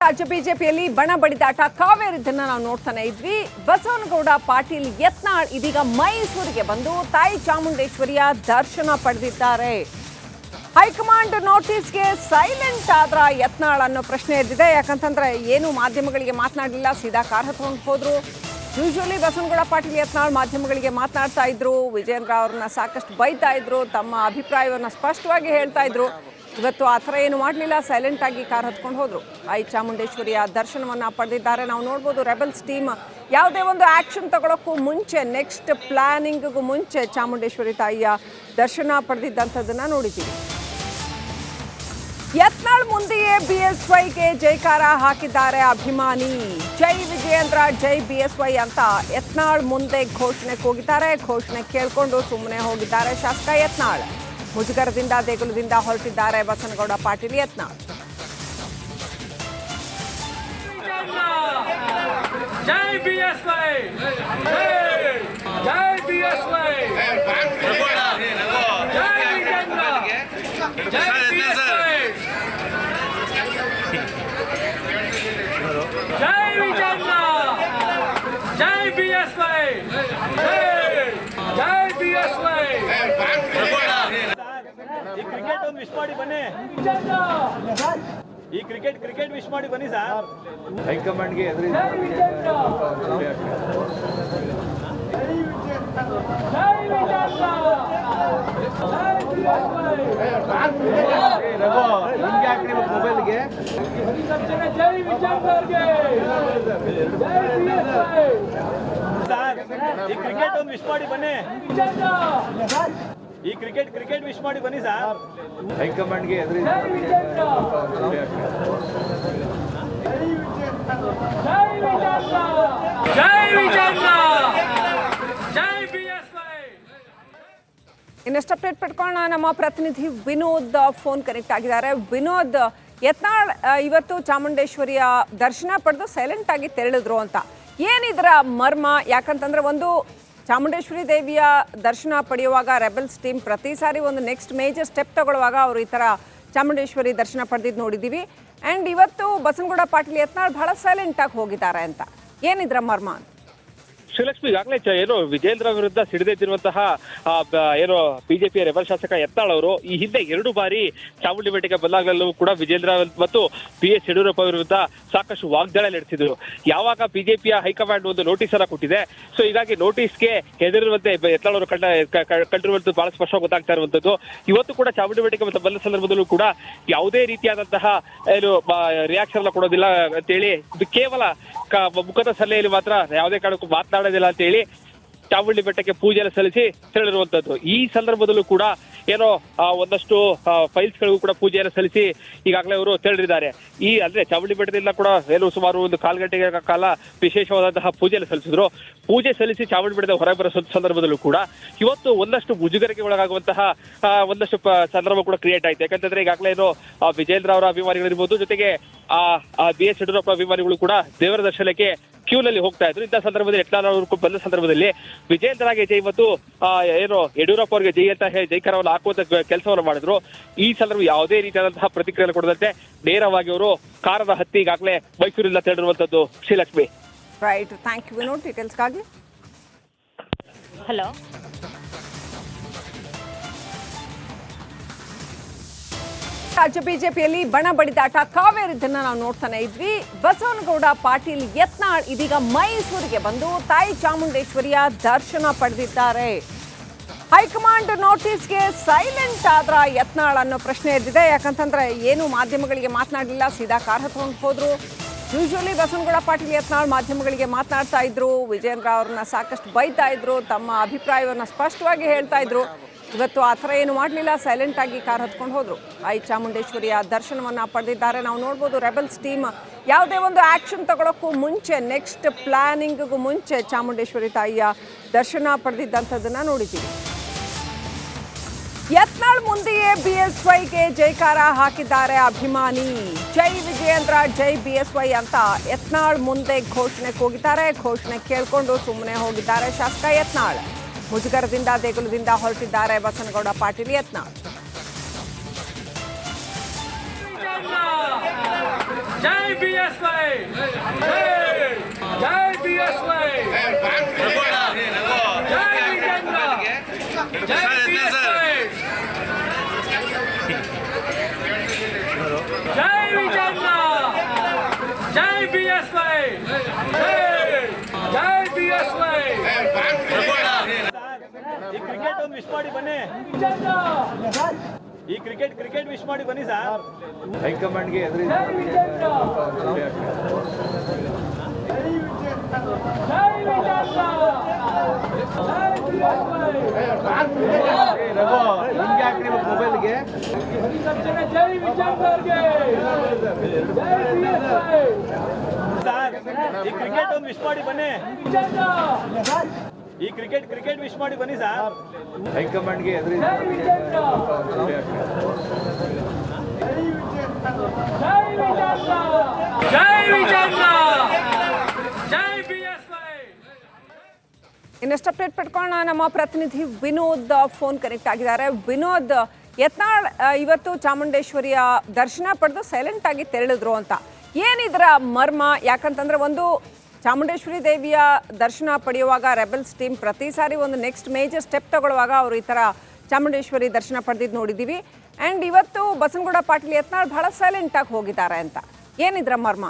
ರಾಜ್ಯ ಬಿಜೆಪಿಯಲ್ಲಿ ಬಣ ಬಡಿದಾಟ ಕಾವೇರಿದ್ದನ್ನ ನಾವು ನೋಡ್ತಾನೆ ಇದ್ವಿ. ಬಸವನಗೌಡ ಪಾಟೀಲ್ ಯತ್ನಾಳ್ ಇದೀಗ ಮೈಸೂರಿಗೆ ಬಂದು ತಾಯಿ ಚಾಮುಂಡೇಶ್ವರಿಯ ದರ್ಶನ ಪಡೆದಿದ್ದಾರೆ. ಹೈಕಮಾಂಡ್ ನೋಟಿಸ್ಗೆ ಸೈಲೆಂಟ್ ಆದ್ರ ಯತ್ನಾಳ್ ಅನ್ನೋ ಪ್ರಶ್ನೆ ಎದ್ದಿದೆ. ಯಾಕಂತಂದ್ರೆ ಏನು ಮಾಧ್ಯಮಗಳಿಗೆ ಮಾತನಾಡಲಿಲ್ಲ, ಸೀದಾ ಕಾರ್ ಹತ್ಕೊಂಡು ಹೋದ್ರು. ಯೂಶುವಲಿ ಬಸವನಗೌಡ ಪಾಟೀಲ್ ಯತ್ನಾಳ್ ಮಾಧ್ಯಮಗಳಿಗೆ ಮಾತನಾಡ್ತಾ ಇದ್ರು, ವಿಜೇಂದ್ರ ಅವ್ರನ್ನ ಸಾಕಷ್ಟು ಬೈತಾ ಇದ್ರು, ತಮ್ಮ ಅಭಿಪ್ರಾಯವನ್ನು ಸ್ಪಷ್ಟವಾಗಿ ಹೇಳ್ತಾ ಇದ್ರು. ಇವತ್ತು ಆ ಥರ ಏನು ಮಾಡಲಿಲ್ಲ, ಸೈಲೆಂಟ್ ಆಗಿ ಕಾರ್ ಹತ್ಕೊಂಡು ಹೋದ್ರು. ತಾಯಿ ಚಾಮುಂಡೇಶ್ವರಿಯ ದರ್ಶನವನ್ನು ಪಡೆದಿದ್ದಾರೆ. ನಾವು ನೋಡ್ಬೋದು ರೆಬಲ್ಸ್ ಟೀಮ್ ಯಾವುದೇ ಒಂದು ಆ್ಯಕ್ಷನ್ ತಗೊಳ್ಳೋಕ್ಕೂ ಮುಂಚೆ, ನೆಕ್ಸ್ಟ್ ಪ್ಲಾನಿಂಗ್ಗೂ ಮುಂಚೆ ಚಾಮುಂಡೇಶ್ವರಿ ತಾಯಿಯ ದರ್ಶನ ಪಡೆದಿದ್ದಂಥದ್ದನ್ನು ನೋಡಿದ್ದೀವಿ. ಯತ್ನಾಳ್ ಮುಂದೆಯೇ ಬಿಎಸ್ವೈಗೆ ಜೈಕಾರ ಹಾಕಿದ್ದಾರೆ ಅಭಿಮಾನಿ. ಜೈ ವಿಜಯೇಂದ್ರ, ಜೈ ಬಿಎಸ್ವೈ ಅಂತ ಯತ್ನಾಳ್ ಮುಂದೆ ಘೋಷಣೆ ಕೂಗಿದ್ದಾರೆ. ಘೋಷಣೆ ಕೇಳ್ಕೊಂಡು ಸುಮ್ಮನೆ ಹೋಗಿದ್ದಾರೆ ಶಾಸಕ ಯತ್ನಾಳ್. ಮುಜುಗರದಿಂದ, ದೇಗುಲದಿಂದ ಹೊರಟಿದ್ದಾರೆ ಬಸವನಗೌಡ ಪಾಟೀಲ್ ಯತ್ನಾಳ್. ಜೈ ಬಿಎಸ್ವೈ, ಜೈ ಬಿಎಸ್ವೈ, ಜೈ ವಿಜೇಂದ್ರ, ಜೈ ಬಿಎಸ್ವೈ, ಜೈ ವಿಜೇಂದ್ರ, ಜೈ ಬಿಎಸ್ವೈ, ಜೈ ಬಿಎಸ್ವೈ. ಈ ಕ್ರಿಕೆಟ್ ಒಂದು ವಿಶ್ ಮಾಡಿ ಬನ್ನಿ. ಈ ಕ್ರಿಕೆಟ್ ವಿಶ್ ಮಾಡಿ ಬನ್ನಿ ಸರ್. ಹೈಕಮಾಂಡ್ಗೆ ಮೊಬೈಲ್ಗೆ ಸರ್, ಈ ಕ್ರಿಕೆಟ್ ಒಂದು ವಿಶ್ ಮಾಡಿ ಬನ್ನಿ. ಈ ಕ್ರಿಕೆಟ್ ವಿಶ್ ಮಾಡಿ ಬನ್ನಿ ಸರ್. ಹೈಕಮಾಂಡ್ಗೆ ಇನ್ನಷ್ಟು ಅಪ್ಡೇಟ್ ಪಡ್ಕೊಳ್ಳೋಣ. ನಮ್ಮ ಪ್ರತಿನಿಧಿ ವಿನೋದ್ ಫೋನ್ ಕನೆಕ್ಟ್ ಆಗಿದ್ದಾರೆ. ವಿನೋದ್, ಯತ್ನಾಳ್ ಇವತ್ತು ಚಾಮುಂಡೇಶ್ವರಿಯ ದರ್ಶನ ಪಡೆದು ಸೈಲೆಂಟ್ ಆಗಿ ತೆರಳಿದ್ರು ಅಂತ ಏನಿದ್ರ ಮರ್ಮ? ಯಾಕಂತಂದ್ರೆ ಒಂದು ಚಾಮುಂಡೇಶ್ವರಿ ದೇವಿಯ ದರ್ಶನ ಪಡೆಯುವಾಗ ರೆಬಲ್ಸ್ ಟೀಮ್ ಪ್ರತಿ ಸಾರಿ ಒಂದು ನೆಕ್ಸ್ಟ್ ಮೇಜರ್ ಸ್ಟೆಪ್ ತಗೊಳ್ಳುವಾಗ ಅವರು ಈ ಥರ ಚಾಮುಂಡೇಶ್ವರಿ ದರ್ಶನ ಪಡೆದಿದ್ದು ನೋಡಿದ್ದೀವಿ. ಆ್ಯಂಡ್ ಇವತ್ತು ಬಸವನಗೌಡ ಪಾಟೀಲ್ ಯತ್ನಾಳ್ ಬಹಳ ಸೈಲೆಂಟಾಗಿ ಹೋಗಿದ್ದಾರೆ ಅಂತ ಏನಿದ್ರ ಮರ್ಮ? ಶ್ರೀಲಕ್ಷ್ಮಿ, ಈಗಾಗಲೇ ಏನು ವಿಜೇಂದ್ರ ವಿರುದ್ಧ ಸಿಡಿದೆದ್ದಿರುವಂತಹ ಏನು ಬಿಜೆಪಿಯ ರೆಬಲ್ ಶಾಸಕ ಯತ್ನಾಳ್ ಅವರು ಈ ಹಿಂದೆ 2 ಬಾರಿ ಚಾಮುಂಡಿ ಬೆಟ್ಟಕ್ಕೆ ಬಂದಾಗಲೂ ಕೂಡ ವಿಜೇಂದ್ರ ಮತ್ತು BS ಯಡಿಯೂರಪ್ಪ ವಿರುದ್ಧ ಸಾಕಷ್ಟು ವಾಗ್ದಾಳಿ ನಡೆಸಿದ್ರು. ಯಾವಾಗ ಬಿಜೆಪಿಯ ಹೈಕಮಾಂಡ್ ಒಂದು ನೋಟಿಸ್ ಅನ್ನ ಕೊಟ್ಟಿದೆ, ಸೊ ಹೀಗಾಗಿ ನೋಟಿಸ್ಗೆ ಹೆದರಿರುವಂತೆ ಯತ್ನಾಳ್ ಅವರು ಕಂಡಿರುವಂತದ್ದು ಬಹಳ ಸ್ಪಷ್ಟವಾಗಿ ಗೊತ್ತಾಗ್ತಾ ಇರುವಂತದ್ದು. ಇವತ್ತು ಕೂಡ ಚಾಮುಂಡಿ ಬೆಟ್ಟಕ್ಕೆ ಬಂದ ಸಂದರ್ಭದಲ್ಲೂ ಕೂಡ ಯಾವುದೇ ರೀತಿಯಾದಂತಹ ಏನು ರಿಯಾಕ್ಷನ್ ಅನ್ನ ಕೊಡೋದಿಲ್ಲ ಅಂತೇಳಿ, ಕೇವಲ ಮುಖದ ಸಲಹೆಯಲ್ಲಿ ಮಾತ್ರ ಯಾವುದೇ ಕಾರಣಕ್ಕೂ ಮಾತನಾಡೋದಿಲ್ಲ ಅಂತ ಹೇಳಿ ಚಾಮುಂಡಿ ಬೆಟ್ಟಕ್ಕೆ ಪೂಜೆಯನ್ನು ಸಲ್ಲಿಸಿ ತೆರಳಿರುವಂತದ್ದು. ಈ ಸಂದರ್ಭದಲ್ಲೂ ಕೂಡ ಏನೋ ಒಂದಷ್ಟು ಫೈಲ್ಸ್ಗಳಿಗೂ ಕೂಡ ಪೂಜೆಯನ್ನು ಸಲ್ಲಿಸಿ ಈಗಾಗಲೇ ಅವರು ತೆರಳಿದ್ದಾರೆ. ಅಂದ್ರೆ ಚಾಮುಂಡಿ ಬೆಟ್ಟದಿಂದ ಕೂಡ ಏನು ಸುಮಾರು ಒಂದು 1/4 ಗಂಟೆಯ ಕಾಲ ವಿಶೇಷವಾದಂತಹ ಪೂಜೆಯನ್ನು ಸಲ್ಲಿಸಿದ್ರು. ಪೂಜೆ ಸಲ್ಲಿಸಿ ಚಾಮುಂಡಿ ಬೆಟ್ಟದ ಹೊರಗೆ ಬರೋ ಸಂದರ್ಭದಲ್ಲೂ ಕೂಡ ಇವತ್ತು ಒಂದಷ್ಟು ಮುಜುಗರಕ್ಕೆ ಒಳಗಾಗುವಂತಹ ಒಂದಷ್ಟು ಸಂದರ್ಭ ಕೂಡ ಕ್ರಿಯೇಟ್ ಆಯ್ತು. ಯಾಕಂತಂದ್ರೆ ಈಗಾಗಲೇ ಏನು ವಿಜೇಂದ್ರ ಅವರ ಅಭಿಮಾನಿಗಳಿರ್ಬೋದು, ಜೊತೆಗೆ BS ಯಡಿಯೂರಪ್ಪ ಅಭಿಮಾನಿಗಳು ಕೂಡ ದೇವರ ದರ್ಶನಕ್ಕೆ ಕ್ಯೂನಲ್ಲಿ ಹೋಗ್ತಾ ಇದ್ರು. ಇಂಥ ಸಂದರ್ಭದಲ್ಲಿ ಯತ್ನಾಳ್ ಅವರು ಬಂದ ಸಂದರ್ಭದಲ್ಲಿ ವಿಜೇಂದ್ರಗೆ ಜೈ ಮತ್ತು ಏನು ಯಡಿಯೂರಪ್ಪ ಅವರಿಗೆ ಜೈ ಅಂತ ಜೈಕಾರವನ್ನು ಹಾಕುವಂತ ಕೆಲಸವನ್ನು ಮಾಡಿದ್ರು. ಈ ಸಂದರ್ಭ ಯಾವುದೇ ರೀತಿಯಾದಂತಹ ಪ್ರತಿಕ್ರಿಯೆ ಕೊಡದಂತೆ ನೇರವಾಗಿ ಅವರು ಕಾರದ ಹತ್ತಿ ಈಗಾಗಲೇ ಮೈಸೂರಿಂದ ತೆರಳಿರುವಂತದ್ದು. Srilakshmi, right, thank you Vinod ಡೀಟೇಲ್ಸ್ಗಾಗಿ. ಹಲೋ, ರಾಜ್ಯ ಬಿಜೆಪಿಯಲ್ಲಿ ಬಣ ಬಡಿದಾಟ ಕಾವೇರಿದ್ದನ್ನ ನಾವು ನೋಡ್ತಾನೆ ಇದ್ವಿ. ಬಸವನಗೌಡ ಪಾಟೀಲ್ ಯತ್ನಾಳ್ ಇದೀಗ ಮೈಸೂರಿಗೆ ಬಂದು ತಾಯಿ ಚಾಮುಂಡೇಶ್ವರಿಯ ದರ್ಶನ ಪಡೆದಿದ್ದಾರೆ. ಹೈಕಮಾಂಡ್ ನೋಟಿಸ್ಗೆ ಸೈಲೆಂಟ್ ಆದ್ರ ಯತ್ನಾಳ್ ಅನ್ನೋ ಪ್ರಶ್ನೆ ಎದ್ದಿದೆ. ಯಾಕಂತಂದ್ರೆ ಏನು ಮಾಧ್ಯಮಗಳಿಗೆ ಮಾತನಾಡಲಿಲ್ಲ, ಸೀದಾ ಕಾರ್ ಹತ್ಕೊಂಡು ಹೋದ್ರು. ಯೂಶುವಲಿ ಬಸವನಗೌಡ ಪಾಟೀಲ್ ಯತ್ನಾಳ್ ಮಾಧ್ಯಮಗಳಿಗೆ ಮಾತನಾಡ್ತಾ ಇದ್ರು, ವಿಜೇಂದ್ರ ಅವ್ರನ್ನ ಸಾಕಷ್ಟು ಬೈತಾ ಇದ್ರು, ತಮ್ಮ ಅಭಿಪ್ರಾಯವನ್ನು ಸ್ಪಷ್ಟವಾಗಿ ಹೇಳ್ತಾ ಇದ್ರು. ಇವತ್ತು ಆ ಥರ ಏನು ಮಾಡಲಿಲ್ಲ, ಸೈಲೆಂಟ್ ಆಗಿ ಕಾರ್ ಹತ್ಕೊಂಡು ಹೋದ್ರು. ತಾಯಿ ಚಾಮುಂಡೇಶ್ವರಿಯ ದರ್ಶನವನ್ನು ಪಡೆದಿದ್ದಾರೆ. ನಾವು ನೋಡ್ಬೋದು ರೆಬಲ್ಸ್ ಟೀಮ್ ಯಾವುದೇ ಒಂದು ಆ್ಯಕ್ಷನ್ ತಗೊಳ್ಳೋಕ್ಕೂ ಮುಂಚೆ, ನೆಕ್ಸ್ಟ್ ಪ್ಲಾನಿಂಗ್ಗೂ ಮುಂಚೆ ಚಾಮುಂಡೇಶ್ವರಿ ತಾಯಿಯ ದರ್ಶನ ಪಡೆದಿದ್ದಂಥದ್ದನ್ನು ನೋಡಿದ್ದೀವಿ. ಯತ್ನಾಳ್ ಮುಂದೆಯೇ ಬಿಎಸ್ವೈಗೆ ಜೈಕಾರ ಹಾಕಿದ್ದಾರೆ ಅಭಿಮಾನಿ. ಜೈ ವಿಜಯೇಂದ್ರ, ಜೈ ಬಿಎಸ್ವೈ ಅಂತ ಯತ್ನಾಳ್ ಮುಂದೆ ಘೋಷಣೆ ಕೂಗಿದ್ದಾರೆ. ಘೋಷಣೆ ಕೇಳ್ಕೊಂಡು ಸುಮ್ಮನೆ ಹೋಗಿದ್ದಾರೆ ಶಾಸಕ ಯತ್ನಾಳ್. ಮುಜುಗರದಿಂದ, ದೇಗುಲದಿಂದ ಹೊರಟಿದ್ದಾರೆ ಬಸವನಗೌಡ ಪಾಟೀಲ್ ಯತ್ನಾಳ್. ಜೈ ಬಿಎಸ್ವೈ ಜೈ ಬಿಎಸ್ವೈ ಜೈ ವಿಜೇಂದ್ರ ಜೈ ಬಿಎಸ್ವೈ ಜೈ ವಿಜೇಂದ್ರ ಜೈ ಬಿಎಸ್ವೈ ಜೈ ಬಿಎಸ್ವೈ ಈ ಕ್ರಿಕೆಟ್ ಒಂದು ವಿಶ್ ಮಾಡಿ ಬನ್ನಿ ಈ ಕ್ರಿಕೆಟ್ ವಿಶ್ ಮಾಡಿ ಬನ್ನಿ ಸರ್ ಹೈಕಮಾಂಡ್ಗೆ ಎದುರು ನಿಮ್ಗೆ ಹಾಕ್ರಿ ಮೊಬೈಲ್ಗೆ ಸರ್ ಈ ಕ್ರಿಕೆಟ್ ಒಂದು ವಿಶ್ ಮಾಡಿ ಬನ್ನಿ ಈ ಕ್ರಿಕೆಟ್ ವಿಶ್ ಮಾಡಿ ಬನ್ನಿ ಸರ್ ಹೈಕಮಾಂಡ್ಗೆ ಎದುರು ಜೈ ವಿಜೇಂದ್ರ ಜೈ ಬಿಎಸ್ವೈ. ಇನ್ನಷ್ಟು ಅಪ್ಡೇಟ್ ಪಡ್ಕೊಳ್ಳೋಣ. ನಮ್ಮ ಪ್ರತಿನಿಧಿ ವಿನೋದ್ ಫೋನ್ ಕನೆಕ್ಟ್ ಆಗಿದ್ದಾರೆ. ವಿನೋದ್, ಯತ್ನಾಳ್ ಇವತ್ತು ಚಾಮುಂಡೇಶ್ವರಿಯ ದರ್ಶನ ಪಡೆದು ಸೈಲೆಂಟ್ ಆಗಿ ತೆರಳಿದ್ರು ಅಂತ, ಏನಿದ್ರ ಮರ್ಮ? ಯಾಕಂತಂದ್ರೆ ಒಂದು ಚಾಮುಂಡೇಶ್ವರಿ ದೇವಿಯ ದರ್ಶನ ಪಡೆಯುವಾಗ ರೆಬೆಲ್ಸ್ ಟೀಮ್ ಪ್ರತಿ ಸಾರಿ ಒಂದು ನೆಕ್ಸ್ಟ್ ಮೇಜರ್ ಸ್ಟೆಪ್ ತಗೊಳ್ಳುವಾಗ ಅವರು ಈ ಥರ ಚಾಮುಂಡೇಶ್ವರಿ ದರ್ಶನ ಪಡೆದಿದ್ದು ನೋಡಿದ್ದೀವಿ. ಆ್ಯಂಡ್ ಇವತ್ತು ಬಸನಗೌಡ ಪಾಟೀಲ್ ಯತ್ನಾಳ್ ಬಹಳ ಸೈಲೆಂಟ್ ಆಗಿ ಹೋಗಿದ್ದಾರೆ ಅಂತ, ಏನಿದ್ರ ಮರ್ಮ?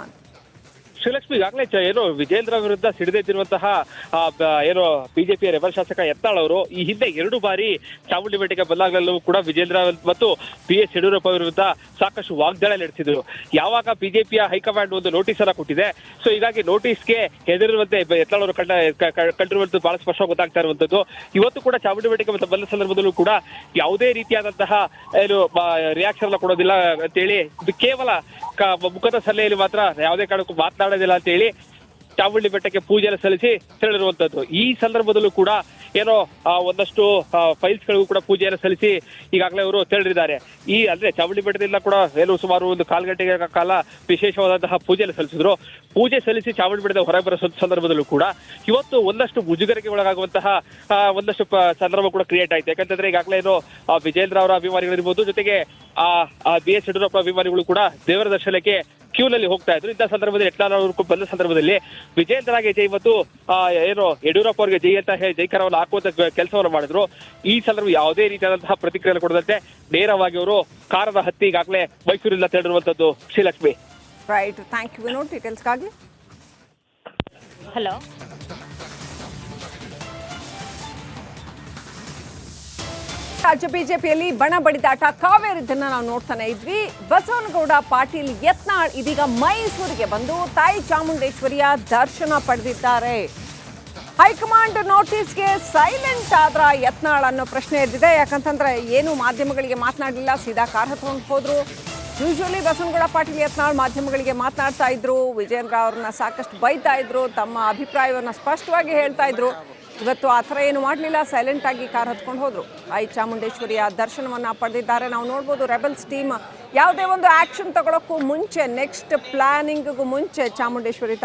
ಶ್ರೀಲಕ್ಷ್ಮಿ, ಈಗಾಗಲೇ ಏನು ವಿಜೇಂದ್ರ ವಿರುದ್ಧ ಸಿಡಿದೆದ್ದಿರುವಂತಹ ಏನು ಬಿಜೆಪಿಯ ರೆಬಲ್ ಶಾಸಕ ಯತ್ನಾಳ್ ಅವರು ಈ ಹಿಂದೆ 2 ಬಾರಿ ಚಾಮುಂಡಿ ಬೆಟ್ಟಕ್ಕೆ ಬಂದಾಗಲೂ ಕೂಡ ವಿಜೇಂದ್ರ ಮತ್ತು PS ಯಡಿಯೂರಪ್ಪ ವಿರುದ್ಧ ಸಾಕಷ್ಟು ವಾಗ್ದಾಳಿ ನಡೆಸಿದ್ರು. ಯಾವಾಗ ಬಿಜೆಪಿಯ ಹೈಕಮಾಂಡ್ ಒಂದು ನೋಟಿಸ್ ಅನ್ನ ಕೊಟ್ಟಿದೆ, ಸೊ ಹೀಗಾಗಿ ನೋಟಿಸ್ಗೆ ಹೆದರಿರುವಂತೆ ಯತ್ನಾಳ್ ಅವರು ಕಂಡಿರುವಂತದ್ದು ಬಹಳ ಸ್ಪಷ್ಟವಾಗಿ ಗೊತ್ತಾಗ್ತಾ ಇರುವಂತದ್ದು. ಇವತ್ತು ಕೂಡ ಚಾಮುಂಡಿ ಬೆಟ್ಟಕ್ಕೆ ಬಂದ ಸಂದರ್ಭದಲ್ಲೂ ಕೂಡ ಯಾವುದೇ ರೀತಿಯಾದಂತಹ ಏನು ರಿಯಾಕ್ಷನ್ ಅನ್ನ ಕೊಡೋದಿಲ್ಲ ಅಂತೇಳಿ, ಇದು ಕೇವಲ ಮುಖದ ಸಲಹೆಯಲ್ಲಿ ಮಾತ್ರ ಯಾವುದೇ ಕಾರಣಕ್ಕೂ ಮಾತನಾಡೋದಿಲ್ಲ ಅಂತ ಹೇಳಿ ಚಾಮುಂಡಿ ಬೆಟ್ಟಕ್ಕೆ ಪೂಜೆಯನ್ನು ಸಲ್ಲಿಸಿ ತೆರಳಿರುವಂತದ್ದು. ಈ ಸಂದರ್ಭದಲ್ಲೂ ಕೂಡ ಏನೋ ಒಂದಷ್ಟು ಫೈಲ್ಸ್ಗಳಿಗೂ ಕೂಡ ಪೂಜೆಯನ್ನು ಸಲ್ಲಿಸಿ ಈಗಾಗಲೇ ಅವರು ತೆರಳಿದ್ದಾರೆ. ಅಂದ್ರೆ ಚಾಮುಂಡಿ ಬೆಟ್ಟದಿಂದ ಕೂಡ ಏನು ಸುಮಾರು ಒಂದು 1/4 ಗಂಟೆಗಳ ಕಾಲ ವಿಶೇಷವಾದಂತಹ ಪೂಜೆಯನ್ನು ಸಲ್ಲಿಸಿದ್ರು. ಪೂಜೆ ಸಲ್ಲಿಸಿ ಚಾಮುಂಡಿ ಬೆಟ್ಟದ ಹೊರಗೆ ಬರೋ ಸಂದರ್ಭದಲ್ಲೂ ಕೂಡ ಇವತ್ತು ಒಂದಷ್ಟು ಮುಜುಗರೆಗೆ ಒಳಗಾಗುವಂತಹ ಒಂದಷ್ಟು ಸಂದರ್ಭ ಕೂಡ ಕ್ರಿಯೇಟ್ ಆಯ್ತು. ಯಾಕಂತಂದ್ರೆ ಈಗಾಗಲೇ ಏನು ವಿಜೇಂದ್ರ ಅವರ ಅಭಿಮಾನಿಗಳಿರ್ಬೋದು, ಜೊತೆಗೆ BS ಯಡಿಯೂರಪ್ಪ ಅಭಿಮಾನಿಗಳು ಕೂಡ ದೇವರ ದರ್ಶನಕ್ಕೆ ಕ್ಯೂನಲ್ಲಿ ಹೋಗ್ತಾ ಇದ್ರು. ಇಂಥ ಸಂದರ್ಭದಲ್ಲಿ ಯತ್ನಾಳ್ ಅವರು ಬಂದ ಸಂದರ್ಭದಲ್ಲಿ ವಿಜೇಂದ್ರಗೆ ಜೈ ಮತ್ತು ಏನು ಯಡಿಯೂರಪ್ಪ ಅವರಿಗೆ ಜೈ ಅಂತ ಜೈಕಾರವನ್ನು ಹಾಕುವಂತ ಕೆಲಸವನ್ನು ಮಾಡಿದ್ರು. ಈ ಸಂದರ್ಭ ಯಾವುದೇ ರೀತಿಯಾದಂತಹ ಪ್ರತಿಕ್ರಿಯೆ ಕೊಡದಂತೆ ನೇರವಾಗಿ ಅವರು ಕಾರದ ಹತ್ತಿ ಈಗಾಗಲೇ ಮೈಸೂರಿಂದ ತೆರಳಿರುವಂತದ್ದು. Srilakshmi. Right, thank you Vinod ಡೀಟೇಲ್ಸ್ಗಾಗಿ. ಹಲೋ, ರಾಜ್ಯ ಬಿಜೆಪಿಯಲ್ಲಿ ಬಣ ಬಡಿದಾಟ ಕಾವೇರಿದ್ದನ್ನ ನಾವು ನೋಡ್ತಾನೆ ಇದ್ವಿ. ಬಸವನಗೌಡ ಪಾಟೀಲ್ ಯತ್ನಾಳ್ ಇದೀಗ ಮೈಸೂರಿಗೆ ಬಂದು ತಾಯಿ ಚಾಮುಂಡೇಶ್ವರಿಯ ದರ್ಶನ ಪಡೆದಿದ್ದಾರೆ. ಹೈಕಮಾಂಡ್ ನೋಟಿಸ್ಗೆ ಸೈಲೆಂಟ್ ಆದ್ರ ಯತ್ನಾಳ್ ಅನ್ನೋ ಪ್ರಶ್ನೆ ಎದ್ದಿದೆ. ಯಾಕಂತಂದ್ರೆ ಏನು ಮಾಧ್ಯಮಗಳಿಗೆ ಮಾತನಾಡಲಿಲ್ಲ, ಸೀದಾ ಕಾರ್ ಹತ್ಕೊಂಡು ಹೋದ್ರು. ಯೂಶುವಲಿ ಬಸವನಗೌಡ ಪಾಟೀಲ್ ಯತ್ನಾಳ್ ಮಾಧ್ಯಮಗಳಿಗೆ ಮಾತನಾಡ್ತಾ ಇದ್ರು, ವಿಜೇಂದ್ರ ಅವ್ರನ್ನ ಸಾಕಷ್ಟು ಬೈತಾ ಇದ್ರು, ತಮ್ಮ ಅಭಿಪ್ರಾಯವನ್ನು ಸ್ಪಷ್ಟವಾಗಿ ಹೇಳ್ತಾ ಇದ್ರು. ಇವತ್ತು ಆ ಥರ ಏನು ಮಾಡಲಿಲ್ಲ, ಸೈಲೆಂಟ್ ಆಗಿ ಕಾರ್ ಹತ್ಕೊಂಡು ಹೋದ್ರು. ತಾಯಿ ಚಾಮುಂಡೇಶ್ವರಿಯ ದರ್ಶನವನ್ನ ಪಡೆದಿದ್ದಾರೆ. ನಾವು ನೋಡ್ಬೋದು ರೆಬೆಲ್ಸ್ ಟೀಮ್ ಯಾವುದೇ ಒಂದು ಆಕ್ಷನ್ ತಗೊಳ್ಳೋಕ್ಕೂ ಮುಂಚೆ, ನೆಕ್ಸ್ಟ್ ಪ್ಲಾನಿಂಗ್ಗೂ ಮುಂಚೆ ಚಾಮುಂಡೇಶ್ವರಿ